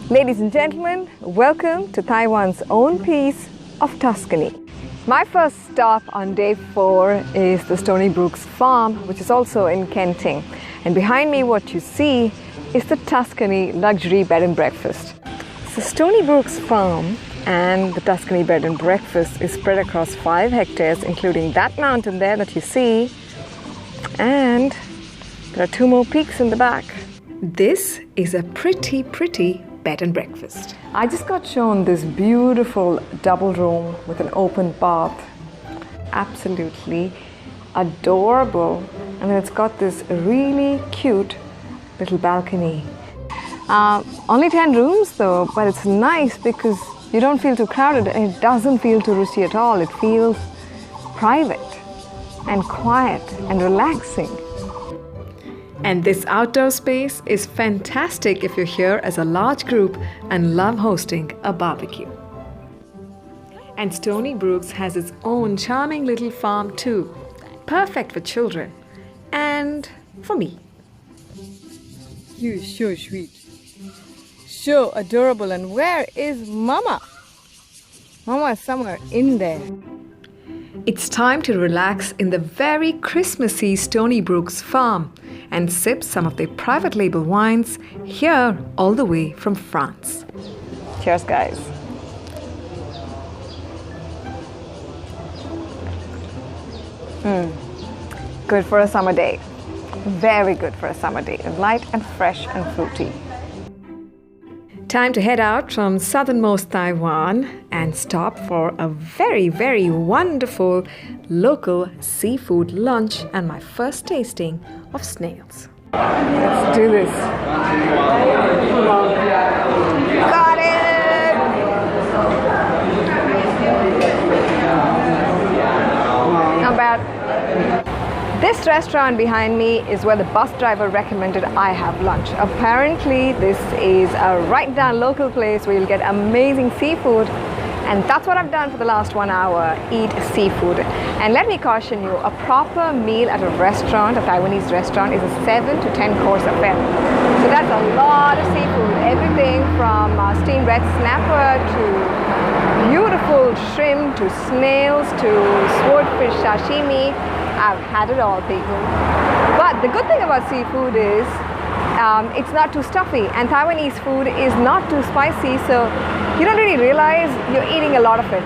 Ladies and gentlemen, welcome to Taiwan's own piece of Tuscany. My first stop on day 4 is the Stony farm, which is also in Kenting. And behind me, what you see is the Tuscany luxury bed and breakfast. So Stony farm and the Tuscany bed and breakfast is spread across 5 hectares, including that mountain there that you see. And there are 2 more peaks in the back. This is a pretty bed and breakfast. I just got shown this beautiful double room with an open bath. Absolutely adorable. And then it's got this really cute little balcony. Only 10 rooms though, but it's nice because you don't feel too crowded and it doesn't feel too risky at all. It feels private and quiet and relaxing. And this outdoor space is fantastic if you're here as a large group and love hosting a barbecue. And Stony Brooks has its own charming little farm too. Perfect for children and for me. You're so sweet. So adorable. And where is Mama? Mama is somewhere in there. It's time to relax in the very Christmassy Stony farm and sip some of their private label wines here all the way from France. Cheers, guys. Good for a summer day. Very good for a summer day. Light and fresh and fruity. Time to head out from southernmost Taiwan and stop for a very wonderful local seafood lunch and my first tasting of snails. Let's do this. Got it! Not bad. This restaurant behind me is where the bus driver recommended I have lunch. Apparently, this is a right down local place where you'll get amazing seafood. And that's what I've done for the last 1 hour, eat seafood. And let me caution you, a proper meal at a restaurant, a Taiwanese restaurant, is a 7 to 10 course affair. So that's a lot of seafood, everything from steamed red snapper to beautiful shrimp to snails to swordfish sashimi. I've had it all, people. But the good thing about seafood is it's not too stuffy, and Taiwanese food is not too spicy, so you don't really realize you're eating a lot of it.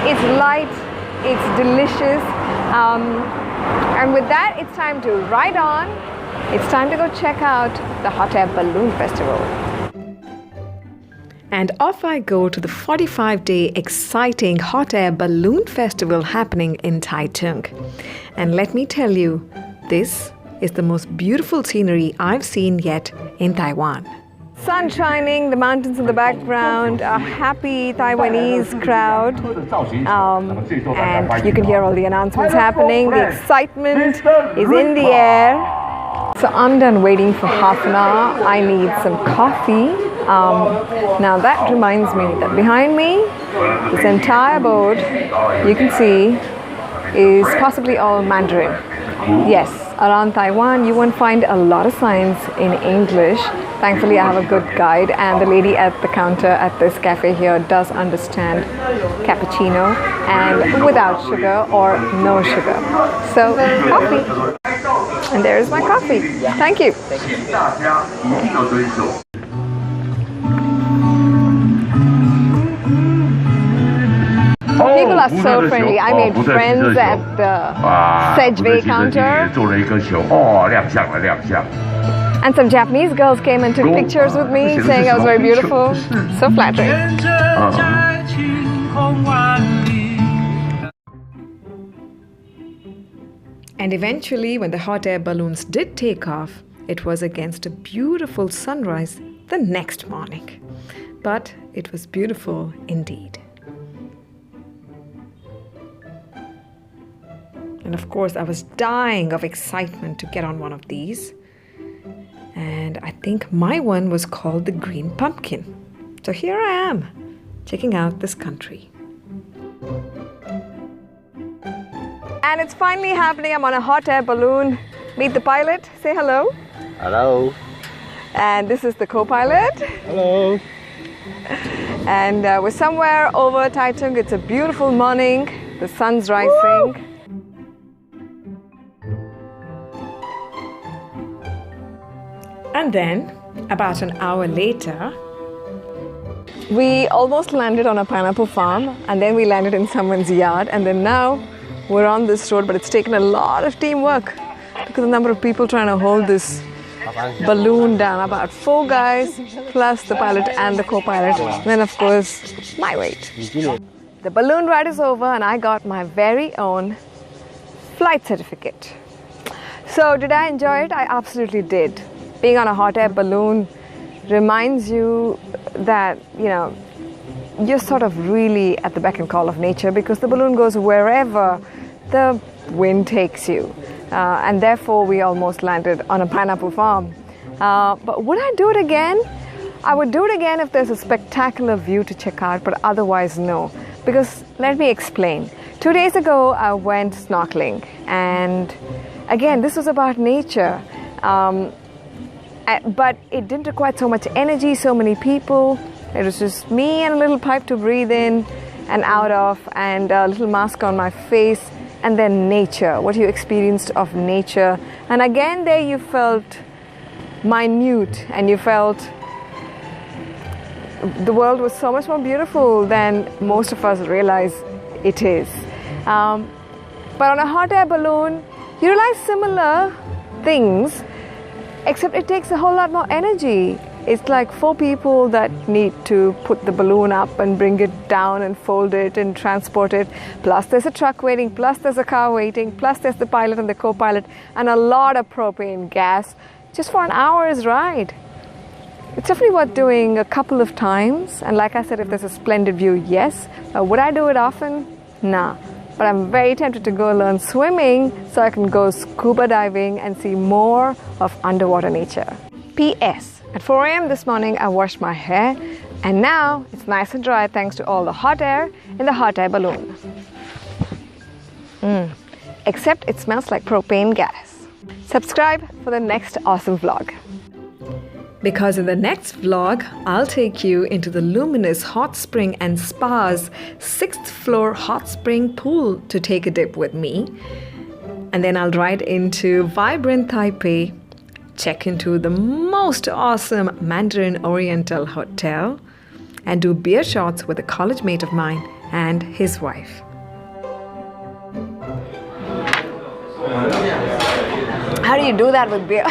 It's light, it's delicious, and with that, it's time to ride on. It's time to go check out the Hot Air Balloon Festival. And off I go to the 45-day exciting Hot Air Balloon Festival happening in Taitung. And let me tell you, this is the most beautiful scenery I've seen yet in Taiwan. Sun shining, the mountains in the background, a happy Taiwanese crowd, and you can hear all the announcements happening. The excitement is in the air. So I'm done waiting for half an hour. I need some coffee. Now that reminds me that behind me, this entire board, you can see, is possibly all Mandarin. Yes, around Taiwan you won't find a lot of signs in English. Thankfully I have a good guide, and the lady at the counter at this cafe here does understand cappuccino and without sugar or no sugar. So coffee. And there's my coffee. Thank you. People are so friendly. I made friends at the Sedgway counter. And some Japanese girls came and took pictures with me, saying I was very beautiful. So flattering. And eventually, when the hot air balloons did take off, it was against a beautiful sunrise the next morning. But it was beautiful indeed. And of course, I was dying of excitement to get on one of these. And I think my one was called the Green Pumpkin. So here I am, checking out this country. And it's finally happening. I'm on a hot air balloon. Meet the pilot. Say hello. Hello. And this is the co-pilot. Hello. And we're somewhere over Taitung. It's a beautiful morning. The sun's rising. Woo! And then, about an hour later, we almost landed on a pineapple farm, and then we landed in someone's yard, and then now we're on this road, but it's taken a lot of teamwork because the number of people trying to hold this balloon down, about 4 guys plus the pilot and the co-pilot, and then of course my weight. The balloon ride is over and I got my very own flight certificate. So did I enjoy it? I absolutely did. Being on a hot air balloon reminds you that, you're sort of really at the beck and call of nature, because the balloon goes wherever the wind takes you. And therefore we almost landed on a pineapple farm. But would I do it again? I would do it again if there's a spectacular view to check out, but otherwise no. Because let me explain. 2 days ago I went snorkeling, and again this was about nature. But it didn't require so much energy, so many people. It was just me and a little pipe to breathe in and out of, and a little mask on my face, and then nature, what you experienced of nature. And again there you felt minute, and you felt the world was so much more beautiful than most of us realize it is. But on a hot air balloon, you realize similar things, except it takes a whole lot more energy. It's like 4 people that need to put the balloon up and bring it down and fold it and transport it. Plus there's a truck waiting, plus there's a car waiting, plus there's the pilot and the co-pilot, and a lot of propane gas just for an hour's ride. It's definitely worth doing a couple of times. And like I said, if there's a splendid view, yes. Would I do it often? Nah. But I'm very tempted to go learn swimming so I can go scuba diving and see more of underwater nature. P.S. At 4 a.m. this morning, I washed my hair, and now it's nice and dry thanks to all the hot air in the hot air balloon. Except it smells like propane gas. Subscribe for the next awesome vlog. because in the next vlog, I'll take you into the luminous hot spring and spa's 6th floor hot spring pool to take a dip with me. And then I'll ride into vibrant Taipei, check into the most awesome Mandarin Oriental hotel, and do beer shots with a college mate of mine and his wife. How do you do that with beer?